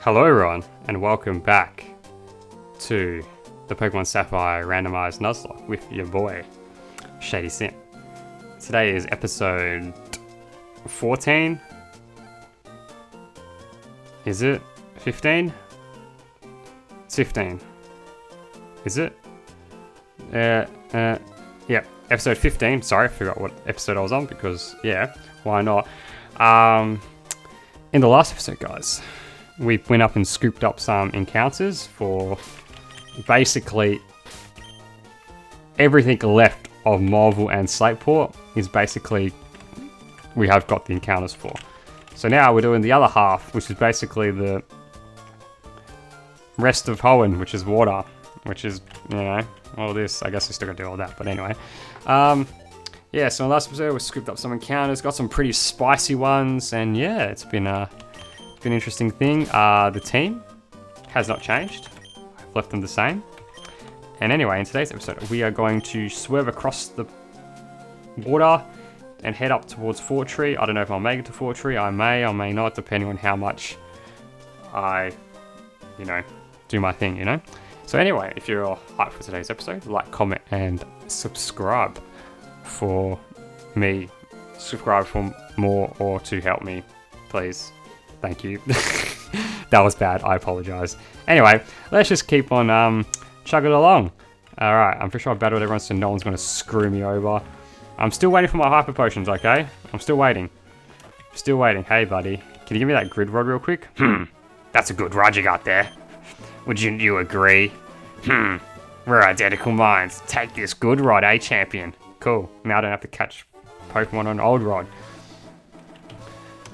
Hello everyone, and welcome back to the Pokemon Sapphire Randomized Nuzlocke with your boy, Shady Sim. Today is episode 14. Is it 15? It's 15. Is it? Yeah, episode 15. Sorry, I forgot what episode I was on because, yeah, why not? In the last episode, guys, we went up and scooped up some encounters for basically everything left of Marvel and Slateport is basically we have got the encounters for. So now we're doing the other half, which is basically the rest of Hoenn, which is water, which is, you know, all this. I guess we're still gonna do all that, but anyway. Yeah, so in the last episode we scooped up some encounters, got some pretty spicy ones, and yeah, it's been an interesting thing. The team has not changed. I've left them the same. And anyway, in today's episode, we are going to swerve across the water and head up towards Fort Tree. I don't know if I'll make it to Fort Tree. I may not, depending on how much I, do my thing, So anyway, if you're hyped for today's episode, like, comment, and subscribe for me. Subscribe for more or to help me, please. Thank you. That was bad. I apologize. Anyway, let's just keep on chugging along. Alright, I'm pretty sure I've battled everyone, so no one's going to screw me over. I'm still waiting for my hyper potions, okay? I'm still waiting. Still waiting. Hey, buddy. Can you give me that grid rod real quick? That's a good rod you got there. Would you agree? We're identical minds. Take this good rod, eh, champion? Cool. Now I don't have to catch Pokemon on old rod.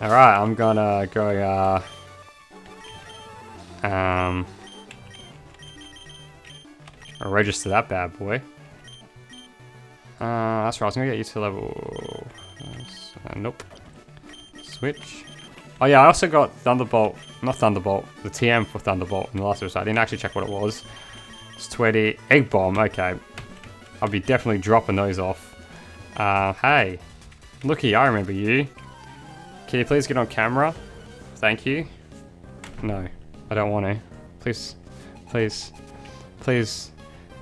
Alright, I'm gonna go, I'll register that bad boy. That's right, I was gonna get you to level... nope. Switch. Oh yeah, I also got Thunderbolt, not Thunderbolt, the TM for Thunderbolt in the last episode. I didn't actually check what it was. It's 20. Egg Bomb, okay. I'll be definitely dropping those off. Hey. Looky, I remember you. Can you please get on camera? Thank you. No, I don't want to. Please, please, please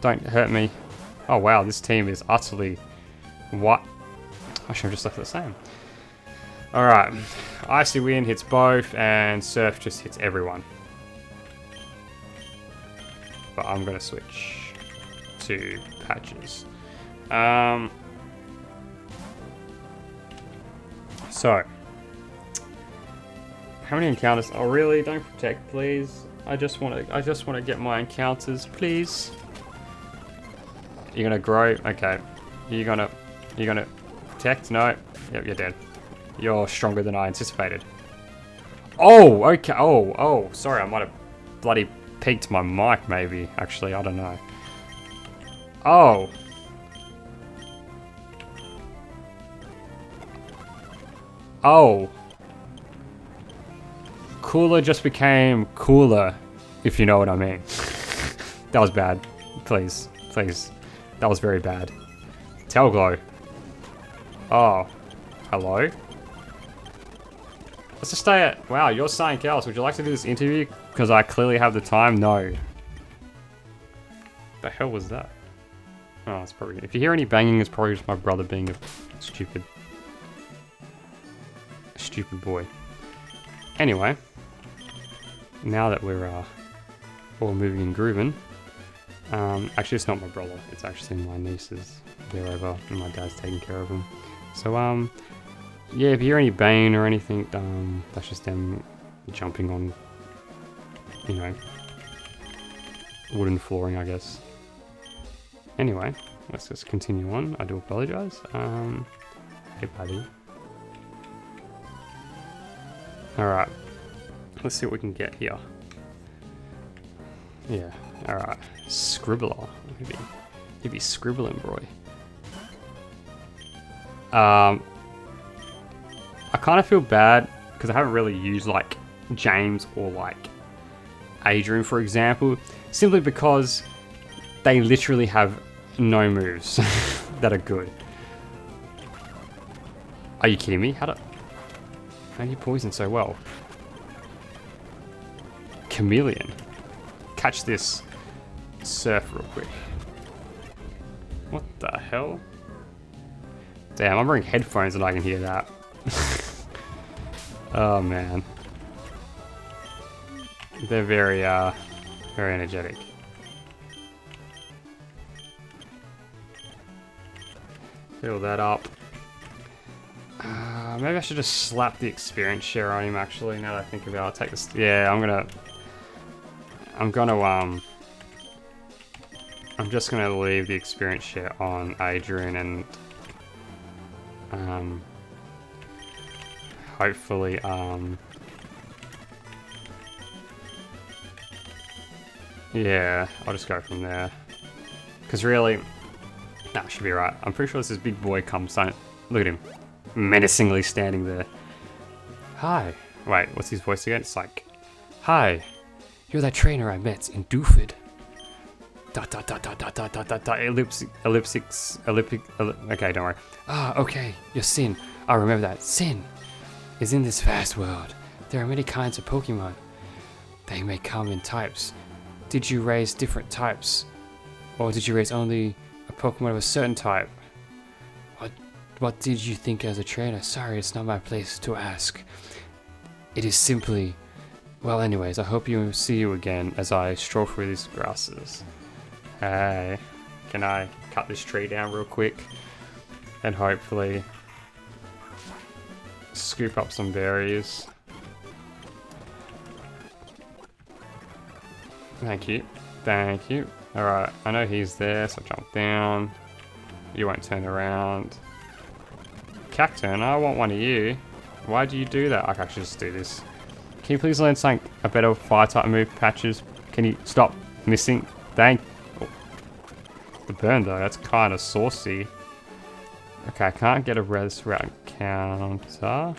don't hurt me. Oh wow, this team is utterly... What? I should have just left it the same. Alright. Icy Wind hits both and Surf just hits everyone. But I'm going to switch to Patches. So... How many encounters? Oh really? Don't protect, please. I just want to get my encounters, please. You're gonna grow? Okay. You're gonna protect? No. Yep, you're dead. You're stronger than I anticipated. Oh, okay. Oh, sorry, I might have bloody peaked my mic maybe, actually, I don't know. Oh. Oh. Cooler just became cooler, if you know what I mean. That was bad. Please, please. That was very bad. Tailglow. Oh. Hello? Let's just stay at... Wow, you're something else. Would you like to do this interview? Because I clearly have the time? No. The hell was that? Oh, it's probably... If you hear any banging, it's probably just my brother being a stupid boy. Anyway. Now that we're all moving and grooving, actually it's not my brother, it's actually my nieces. They're over and my dad's taking care of them. So yeah, if you hear any bane or anything, that's just them jumping on, wooden flooring, I guess. Anyway, let's just continue on. I do apologize. Hey buddy. Alright. Let's see what we can get here. Yeah, alright. Scribbler. He'd be scribbling, boy. I kind of feel bad because I haven't really used like James or like Adrian, for example, simply because they literally have no moves that are good. Are you kidding me? How do you poison so well? chameleon. Catch this surf real quick. What the hell? Damn, I'm wearing headphones and I can hear that. Oh man. They're very energetic. Fill that up. Maybe I should just slap the experience share on him actually, now that I think about it. I'll take this. Yeah, I'm just gonna leave the experience share on Adrian and hopefully yeah, I'll just go from there. Cause really, nah, I should be right. I'm pretty sure this big boy comes on. Look at him. Menacingly standing there. Hi. Wait, what's his voice again? It's like, hi, you're that trainer I met in Dooford. Okay, don't worry. Ah, okay, you're Sin. I remember that. Sin is in this vast world. There are many kinds of Pokemon. They may come in types. Did you raise different types? Or did you raise only a Pokemon of a certain type? What did you think as a trainer? Sorry, it's not my place to ask. It is simply... Well, anyways, I hope you see you again as I stroll through these grasses. Hey, can I cut this tree down real quick? And hopefully... scoop up some berries. Thank you. Thank you. Alright, I know he's there, so jump down. You won't turn around. Cacturn, I want one of you. Why do you do that? I can actually just do this. Can you please learn something, a better fire type move, Patches? Can you stop missing? Thank... Oh. The burn though, that's kind of saucy. Okay, I can't get a res route counter.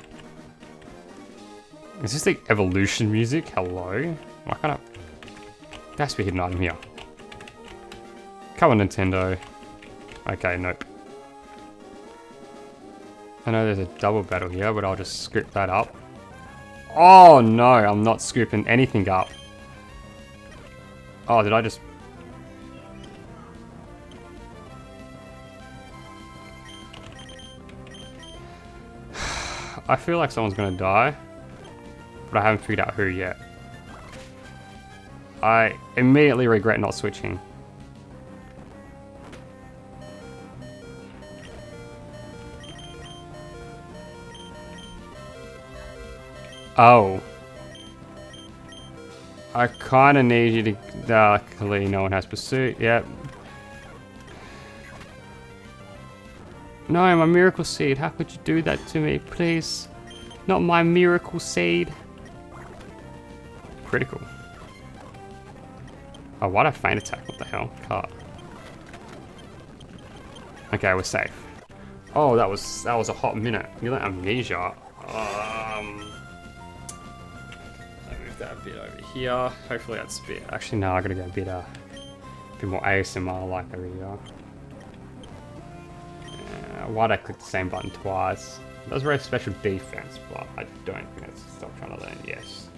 Is this the evolution music? Hello? Why can't I... There has to be a hidden item here. Come on, Nintendo. Okay, nope. I know there's a double battle here, but I'll just scoop that up. Oh no, I'm not scooping anything up. Oh, did I just... I feel like someone's gonna die, but I haven't figured out who yet. I immediately regret not switching. Oh. I kind of need you to... Luckily, no one has pursuit. Yep. No, my miracle seed. How could you do that to me? Please. Not my miracle seed. Critical. Oh, why'd I feint attack? What the hell? Cut. Okay, we're safe. Oh, that was a hot minute. You let amnesia. That a bit over here. Hopefully that's a bit. Actually, no, I gotta go a bit more ASMR like over here. Why'd I click the same button twice? It does raise special defense, but I don't think that's still trying to learn. Yes,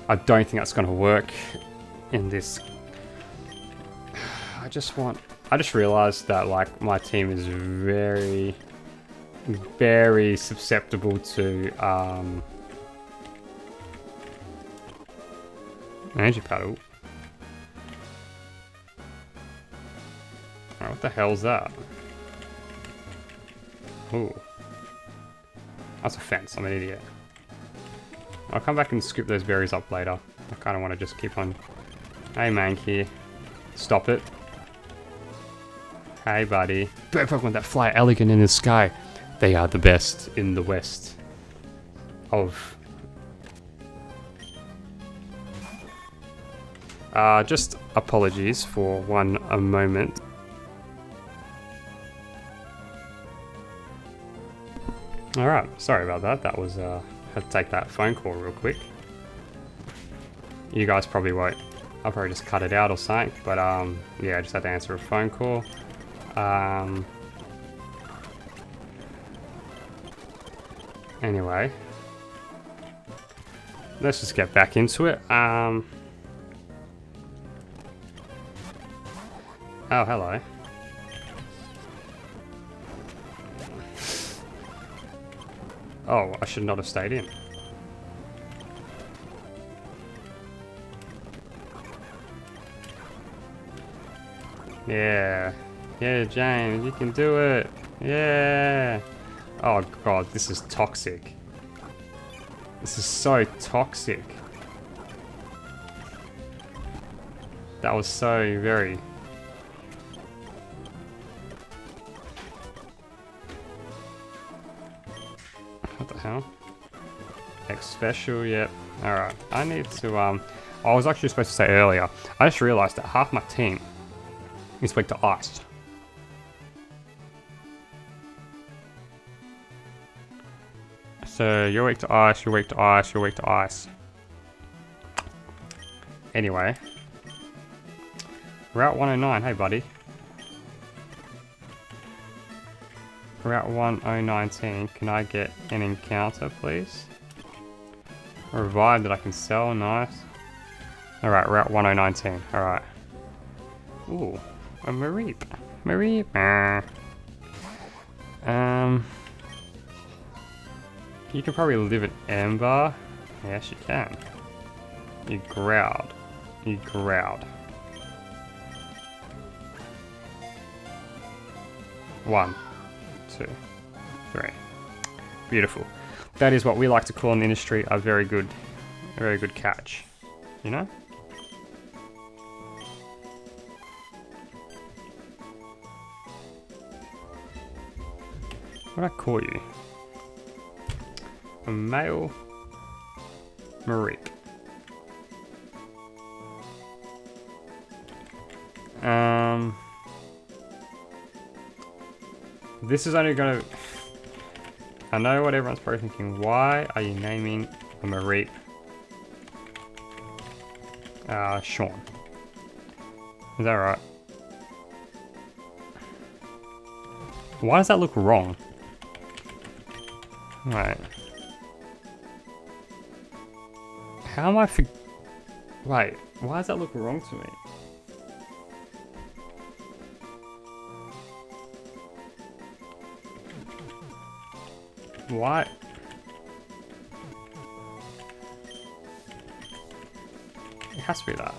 I don't think that's gonna work in this. I just realized that like my team is very, very susceptible to energy paddle. Alright, what the hell's that? Ooh. That's a fence, I'm an idiot. I'll come back and scoop those berries up later. I kind of want to just keep on... Hey Mankey. Stop it. Hey buddy. Bird Pokemon that fly elegant in the sky. They are the best in the west of... just apologies for a moment. Alright, sorry about that. That was, had to take that phone call real quick. You guys probably won't. I'll probably just cut it out or something, but yeah, I just had to answer a phone call. Anyway. Let's just get back into it. Oh, hello. Oh, I should not have stayed in. Yeah. Yeah, James, you can do it. Yeah. Oh god, this is toxic. This is so toxic. That was so very... What the hell? X special, yep. Alright, I need to, I was actually supposed to say earlier, I just realised that half my team is weak to ice. So, you're weak to ice, you're weak to ice, you're weak to ice. Anyway. Route 109, hey buddy. Route 1019, can I get an encounter, please? A revive that I can sell, nice. Alright, Route 1019, alright. Ooh, a Mareep. Mareep. You can probably live at Amber. Yes, you can. You growled. You growled. 1, 2, 3. Beautiful. That is what we like to call in the industry a very good catch. You know? What did I call you? A male Mareep. This is only gonna... I know what everyone's probably thinking. Why are you naming a Mareep Sean? Is that right? Why does that look wrong? Right. How am I Wait, why does that look wrong to me? Why? It has to be that.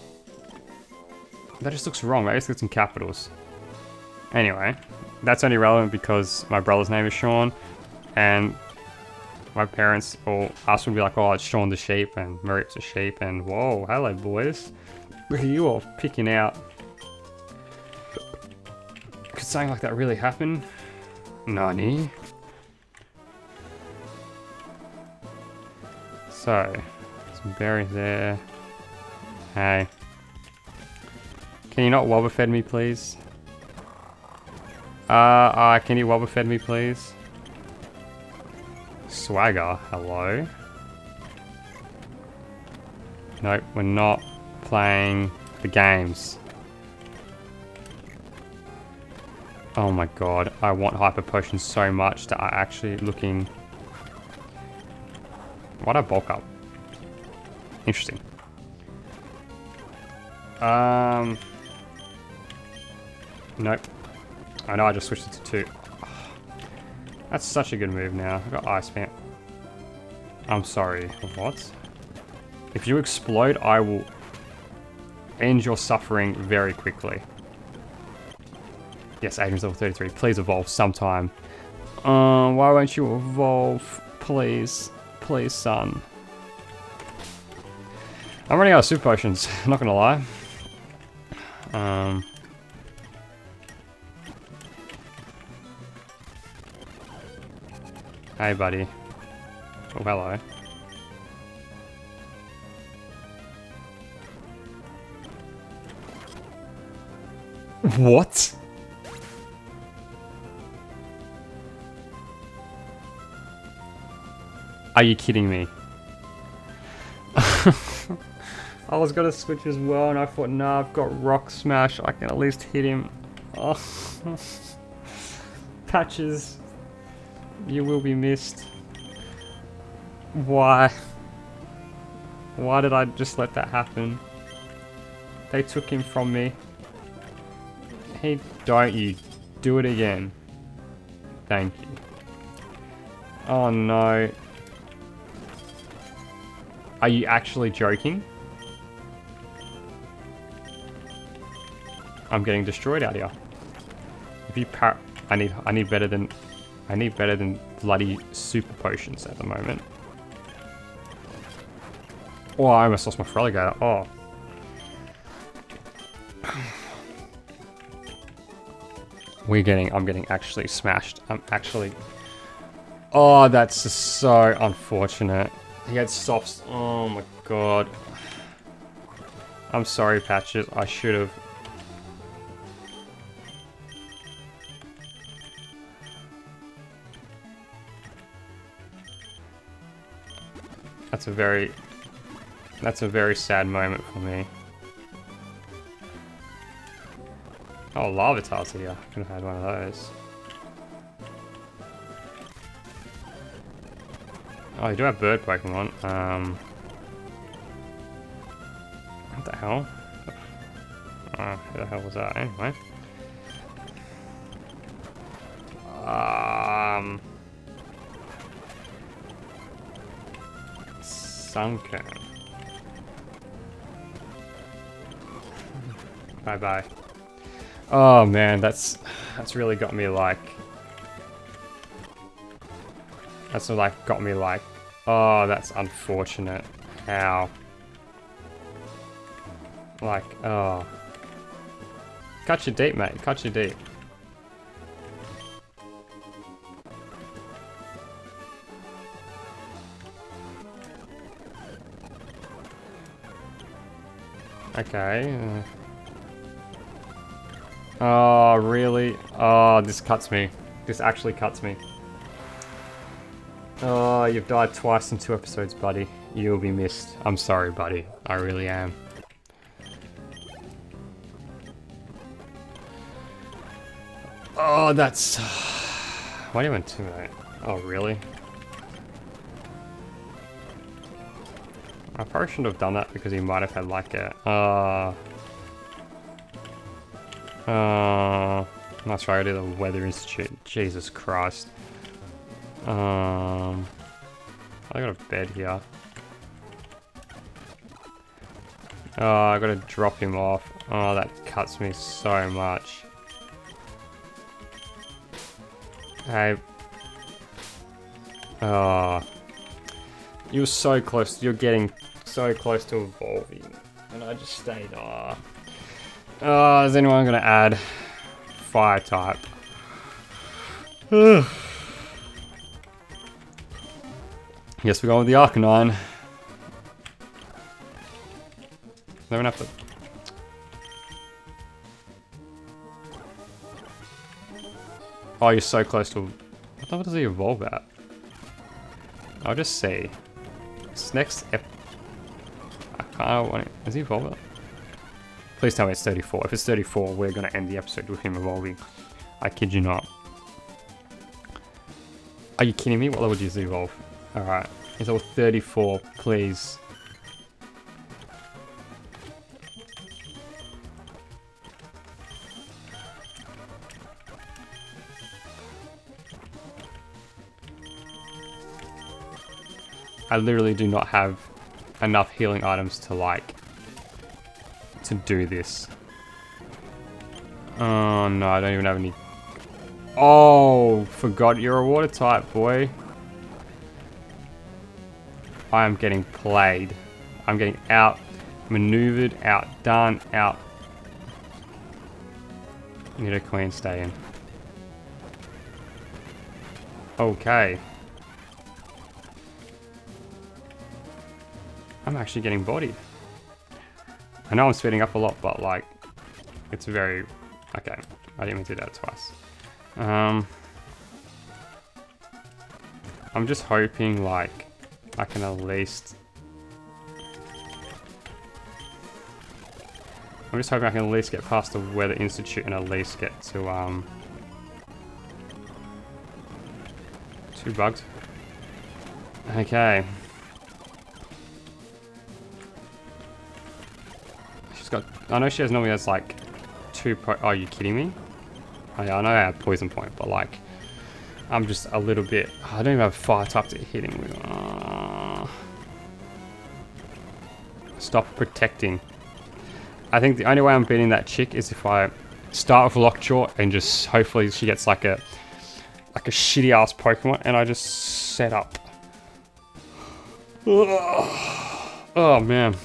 That just looks wrong. Maybe it's in capitals. Anyway, that's only relevant because my brother's name is Sean, and my parents or us would be like, oh, it's Sean the sheep, and Mareep's a sheep, and whoa, hello boys. Look at you all picking out. Could something like that really happen? Nani? So, some berries there. Hey. Can you not wobber fed me, please? Can you wobber fed me, please? Swagger, hello. Nope, we're not playing the games. Oh my god, I want hyper potions so much that I'm actually looking... Why'd I bulk up? Interesting. Nope. I know I just switched it to 2. That's such a good move now. I've got Ice Pant. I'm sorry. What? If you explode, I will end your suffering very quickly. Yes, Adrian's level 33. Please evolve sometime. Why won't you evolve? Please. Please, son. I'm running out of super potions, I'm not gonna lie. Hey, buddy. Oh, hello. What? Are you kidding me? I was gonna switch as well, and I thought, nah, I've got Rock Smash. I can at least hit him. Oh. Patches. You will be missed. Why? Why did I just let that happen? They took him from me. Don't you do it again. Thank you. Oh no. Are you actually joking? I'm getting destroyed out here. If you I need better than bloody super potions at the moment. Oh, I almost lost my Freligator. Oh. I'm getting actually smashed. I'm actually... Oh, that's just so unfortunate. He had softs. Oh my god. I'm sorry, Patches. I should have... That's a very sad moment for me. Oh, Larvitar's here. I could have had one of those. Oh, you do have bird Pokemon. What the hell? Who the hell was that? Anyway. Sunken. Bye bye. Oh man, that's really got me like. That's like got me like. Oh, that's unfortunate. How? Like, oh. Cut you deep, mate. Cut you deep. Okay. Oh, really? Oh, this cuts me. This actually cuts me. Oh, you've died twice in 2 episodes, buddy. You'll be missed. I'm sorry, buddy. I really am. Oh, that's... Why do you intimidate? Oh, really? I probably shouldn't have done that because he might have had like a... That's right, I did the Weather Institute. Jesus Christ. I got a bed here. Oh, I gotta drop him off. Oh, that cuts me so much. Hey. Oh. You were so close. You're getting so close to evolving. And I just stayed. Oh. Oh, is anyone gonna add fire type? Guess we're going with the Arcanine. Never enough to... Oh, you're so close to... What level does he evolve at? I'll just see. This next I can't want it. Is he evolve at? Please tell me it's 34. If it's 34, we're gonna end the episode with him evolving. I kid you not. Are you kidding me? What level does he evolve? Alright. He's level 34, please. I literally do not have enough healing items to like to do this. Oh no, I don't even have any. Oh, forgot you're a water type, boy. I am getting played. I'm getting out-maneuvered, outdone, out. Need a queen stay in. Okay. I'm actually getting bodied. I know I'm speeding up a lot, but like, it's very... Okay, I didn't even do that twice. I'm just hoping like, I can at least... I'm just hoping I can at least get past the Weather Institute and at least get to, 2 bugs. Okay. She's got... I know she normally has like 2 Oh, are you kidding me? Oh, yeah, I know I have poison point, but like, I'm just a little bit. I don't even have fire type to hit him with. Stop protecting. I think the only way I'm beating that chick is if I start with Lockjaw and just hopefully she gets like a shitty ass Pokemon and I just set up. Oh man.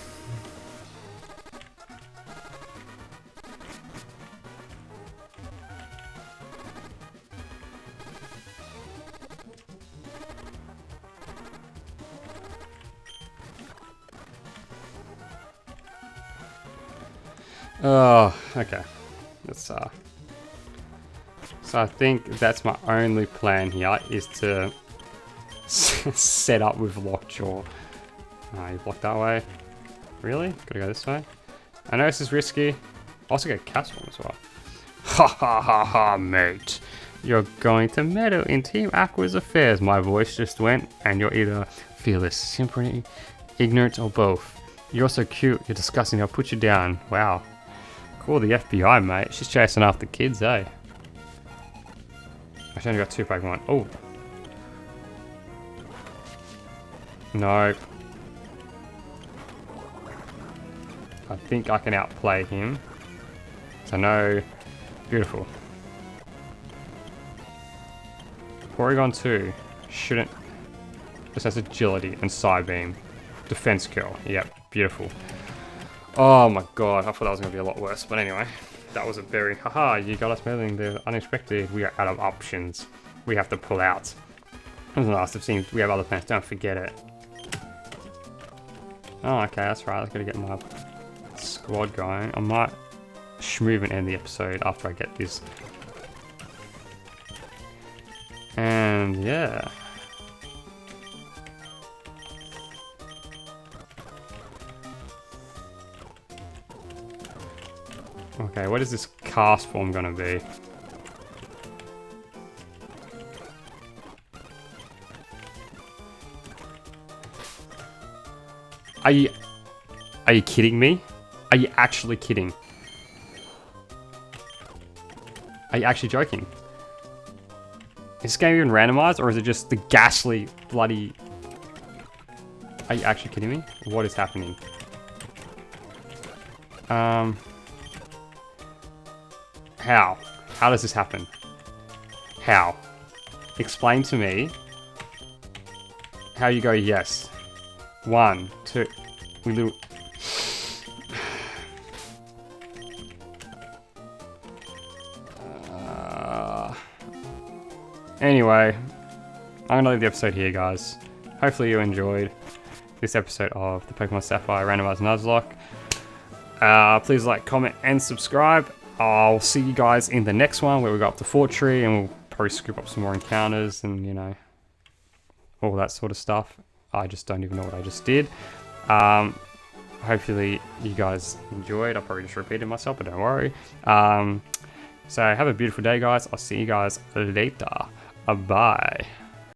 Oh, okay. Let's so I think that's my only plan here is to set up with Lockjaw. Oh, you blocked that way. Really? Gotta go this way? I know this is risky. I also get Cast Form as well. Ha ha ha ha, mate. You're going to meddle in Team Aqua's affairs. My voice just went, and you're either fearless, simply ignorant, or both. You're so cute, you're disgusting, I'll put you down. Wow. Call the FBI, mate. She's chasing after kids, eh? I've only got 2 Pokemon. Oh. Nope. I think I can outplay him. So no. Beautiful. Porygon 2 shouldn't. This has agility and Psybeam. Defense Curl. Yep. Beautiful. Oh my god. I thought that was going to be a lot worse. But anyway. That was a very. Haha, you got us meddling the unexpected. We are out of options. We have to pull out. That was the last I've seen. We have other plans. Don't forget it. Oh, okay. That's right. I've got to get my squad going. I might schmoove and end the episode after I get this. And yeah. Okay, what is this cast form gonna be? Are you kidding me? Are you actually kidding? Are you actually joking? Is this game even randomized, or is it just the ghastly, bloody... Are you actually kidding me? What is happening? How? How does this happen? How? Explain to me how you go yes. 1, 2... We do... Anyway, I'm gonna leave the episode here, guys. Hopefully you enjoyed this episode of the Pokemon Sapphire Randomizer Nuzlocke. Please like, comment, and subscribe. I'll see you guys in the next one where we go up to Fort Tree and we'll probably scoop up some more encounters and, you know, all that sort of stuff. I just don't even know what I just did. Hopefully you guys enjoyed. I probably just repeated myself, but don't worry. So have a beautiful day, guys. I'll see you guys later. Bye.